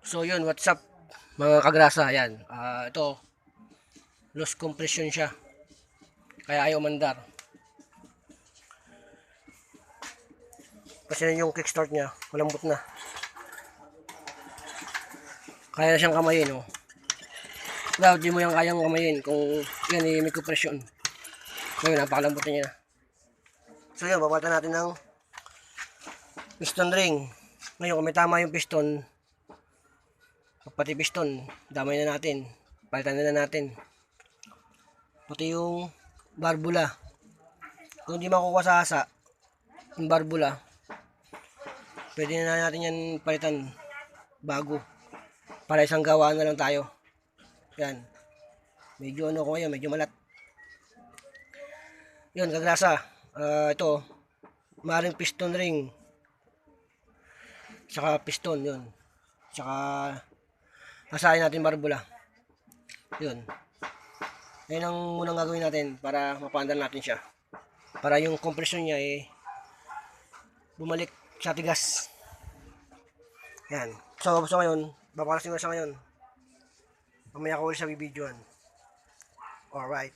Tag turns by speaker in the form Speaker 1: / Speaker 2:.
Speaker 1: So yun, what's up mga kagrasa, yan. Ito, loose compression siya. Kaya ayaw mandar. Kasi yung kickstart niya, malambot na. Kaya na siyang kamayin, oh. Well, di mo yan kayang kamayin kung yan ay may compression. Ngayon, napakalambot na niya. So yun, papalitan natin ng piston ring. Ngayon, kung may tama yung piston, pati piston, damay na natin. Palitan na natin. Pati yung barbula. Kung hindi makukusasa yung barbula, pwede na natin yan palitan bago. Para isang gawa na lang tayo. Yan. Medyo ano ko ngayon, medyo malat. Yun, kagrasa. Ito, maring piston ring. Saka piston, yun. Saka hasain natin barbula. Yun. Yan ang unang gagawin natin para mapaandar natin siya. Para yung compression niya bumalik sa tigas. Yan. So ngayon, babakasin ko sa ngayon. Mamaya ko ulit sa bibidyoan. Alright.